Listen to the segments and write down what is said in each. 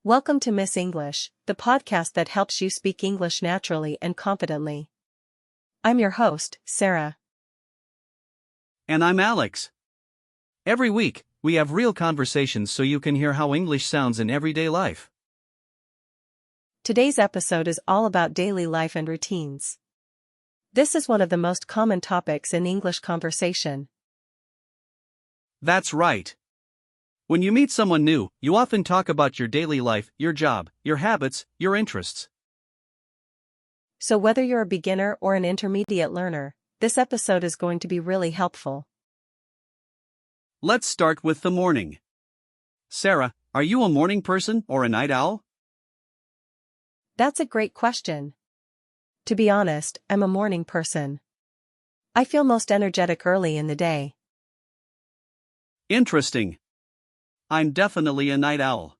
Welcome to Miss English, the podcast that helps you speak English naturally and confidently. I'm your host, Sarah. And I'm Alex. Every week, we have real conversations so you can hear how English sounds in everyday life. Today's episode is all about daily life and routines. This is one of the most common topics in English conversation. That's right. When you meet someone new, you often talk about your daily life, your job, your habits, your interests. So whether you're a beginner or an intermediate learner, this episode is going to be really helpful. Let's start with the morning. Sarah, are you a morning person or a night owl? That's a great question. To be honest, I'm a morning person. I feel most energetic early in the day. Interesting. I'm definitely a night owl.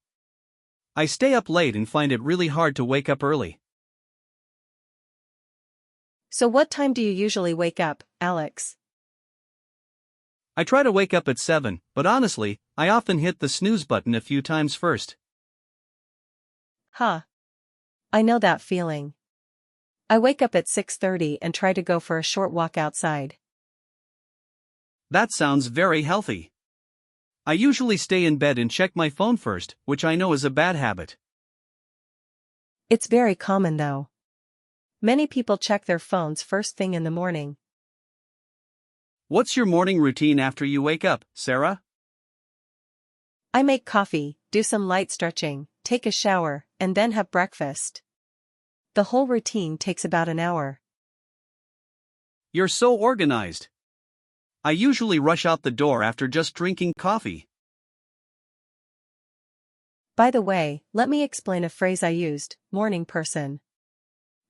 I stay up late and find it really hard to wake up early. So what time do you usually wake up, Alex? I try to wake up at 7, but honestly, I often hit the snooze button a few times first. I know that feeling. I wake up at 6:30 and try to go for a short walk outside. That sounds very healthy. I usually stay in bed and check my phone first, which I know is a bad habit. It's very common though. Many people check their phones first thing in the morning. What's your morning routine after you wake up, Sarah? I make coffee, do some light stretching, take a shower, and then have breakfast. The whole routine takes about an hour. You're so organized. I usually rush out the door after just drinking coffee. By the way, let me explain a phrase I used, morning person.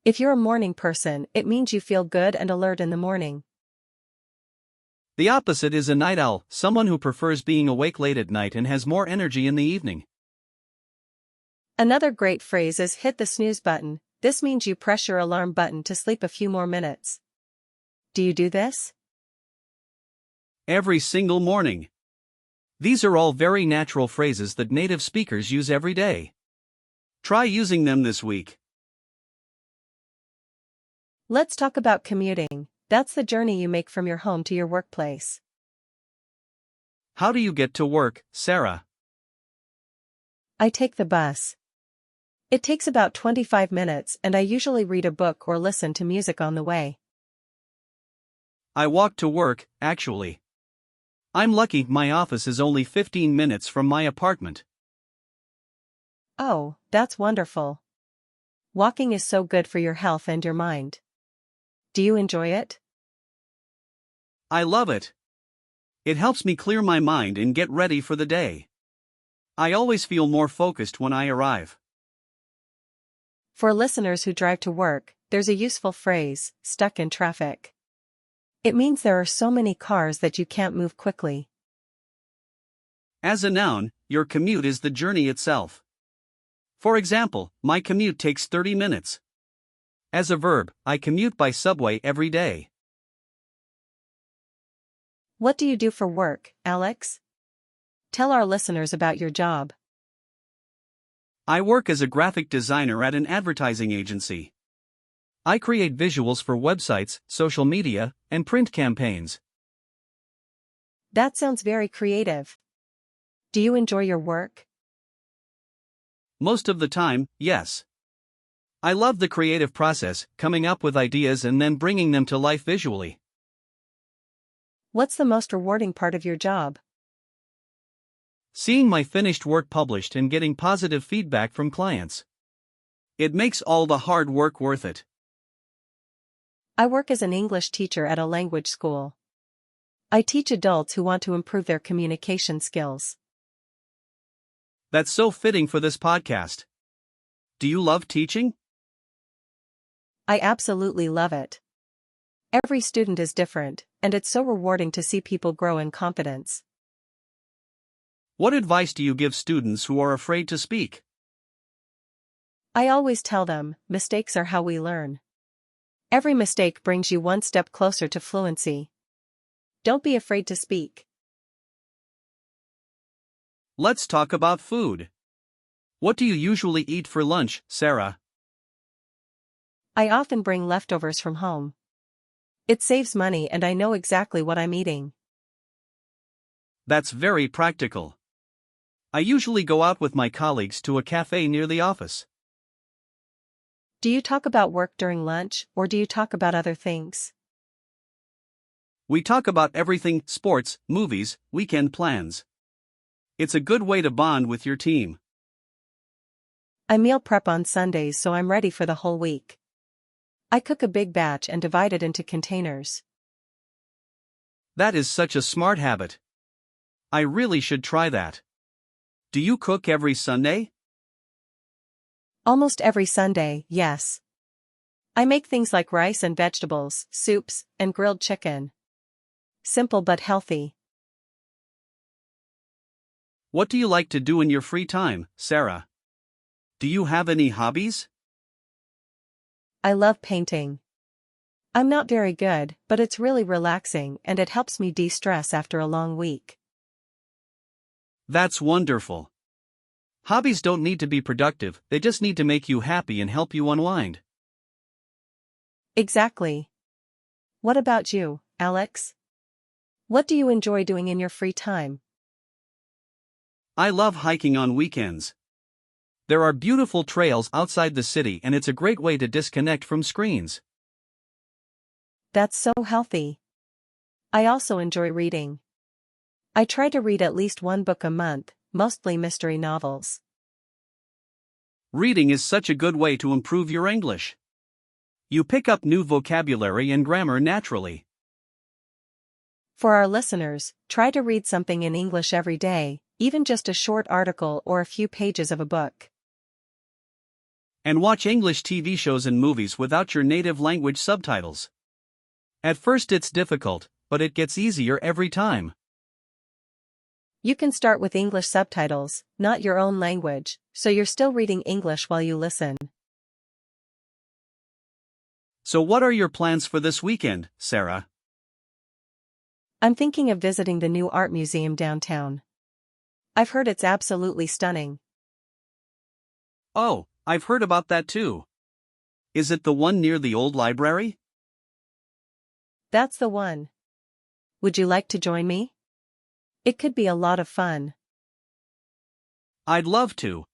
If you're a morning person, it means you feel good and alert in the morning. The opposite is a night owl, someone who prefers being awake late at night and has more energy in the evening. Another great phrase is hit the snooze button. This means you press your alarm button to sleep a few more minutes. Do you do this? Every single morning. These are all very natural phrases that native speakers use every day. Try using them this week. Let's talk about commuting. That's the journey you make from your home to your workplace. How do you get to work, Sarah? I take the bus. It takes about 25 minutes and I usually read a book or listen to music on the way. I walk to work, actually. I'm lucky my office is only 15 minutes from my apartment. Oh, that's wonderful. Walking is so good for your health and your mind. Do you enjoy it? I love it. It helps me clear my mind and get ready for the day. I always feel more focused when I arrive. For listeners who drive to work, there's a useful phrase, stuck in traffic. It means there are so many cars that you can't move quickly. As a noun, your commute is the journey itself. For example, my commute takes 30 minutes. As a verb, I commute by subway every day. What do you do for work, Alex? Tell our listeners about your job. I work as a graphic designer at an advertising agency. I create visuals for websites, social media, and print campaigns. That sounds very creative. Do you enjoy your work? Most of the time, yes. I love the creative process, coming up with ideas and then bringing them to life visually. What's the most rewarding part of your job? Seeing my finished work published and getting positive feedback from clients. It makes all the hard work worth it. I work as an English teacher at a language school. I teach adults who want to improve their communication skills. That's so fitting for this podcast. Do you love teaching? I absolutely love it. Every student is different, and it's so rewarding to see people grow in confidence. What advice do you give students who are afraid to speak? I always tell them, mistakes are how we learn. Every mistake brings you one step closer to fluency. Don't be afraid to speak. Let's talk about food. What do you usually eat for lunch, Sarah? I often bring leftovers from home. It saves money and I know exactly what I'm eating. That's very practical. I usually go out with my colleagues to a cafe near the office. Do you talk about work during lunch, or do you talk about other things? We talk about everything: sports, movies, weekend plans. It's a good way to bond with your team. I meal prep on Sundays so I'm ready for the whole week. I cook a big batch and divide it into containers. That is such a smart habit. I really should try that. Do you cook every Sunday? Almost every Sunday, yes. I make things like rice and vegetables, soups, and grilled chicken. Simple but healthy. What do you like to do in your free time, Sarah? Do you have any hobbies? I love painting. I'm not very good, but it's really relaxing and it helps me de-stress after a long week. That's wonderful. Hobbies don't need to be productive, they just need to make you happy and help you unwind. Exactly. What about you, Alex? What do you enjoy doing in your free time? I love hiking on weekends. There are beautiful trails outside the city and it's a great way to disconnect from screens. That's so healthy. I also enjoy reading. I try to read at least one book a month, mostly mystery novels. Reading is such a good way to improve your English. You pick up new vocabulary and grammar naturally. For our listeners, try to read something in English every day, even just a short article or a few pages of a book. And watch English TV shows and movies without your native language subtitles. At first it's difficult, but it gets easier every time. You can start with English subtitles, not your own language, so you're still reading English while you listen. So what are your plans for this weekend, Sarah? I'm thinking of visiting the new art museum downtown. I've heard it's absolutely stunning. Oh, I've heard about that too. Is it the one near the old library? That's the one. Would you like to join me? It could be a lot of fun. I'd love to.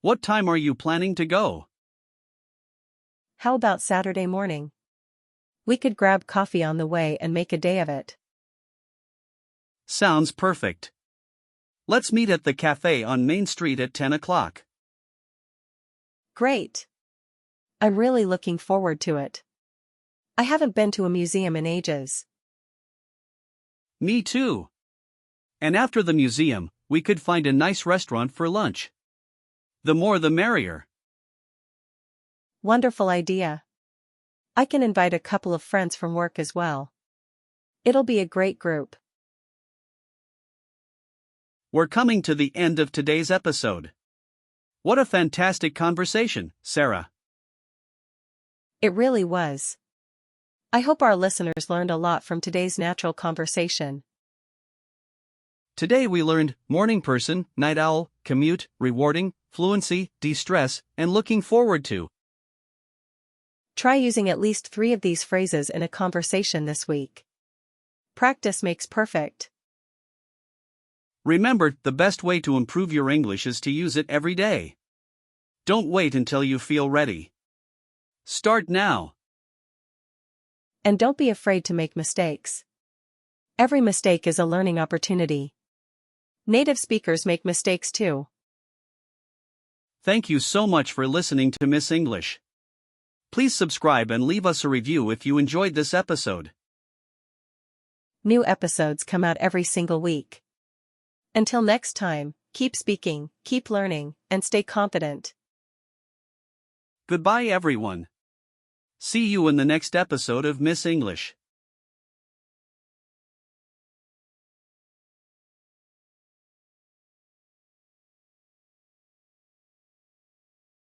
What time are you planning to go? How about Saturday morning? We could grab coffee on the way and make a day of it. Sounds perfect. Let's meet at the cafe on Main Street at 10 o'clock. Great. I'm really looking forward to it. I haven't been to a museum in ages. Me too. And after the museum, we could find a nice restaurant for lunch. The more the merrier. Wonderful idea. I can invite a couple of friends from work as well. It'll be a great group. We're coming to the end of today's episode. What a fantastic conversation, Sarah. It really was. I hope our listeners learned a lot from today's natural conversation. Today we learned morning person, night owl, commute, rewarding, fluency, de-stress, and looking forward to. Try using at least 3 of these phrases in a conversation this week. Practice makes perfect. Remember, the best way to improve your English is to use it every day. Don't wait until you feel ready. Start now. And don't be afraid to make mistakes. Every mistake is a learning opportunity. Native speakers make mistakes too. Thank you so much for listening to Miss English. Please subscribe and leave us a review if you enjoyed this episode. New episodes come out every single week. Until next time, keep speaking, keep learning, and stay confident. Goodbye everyone. See you in the next episode of Miss English.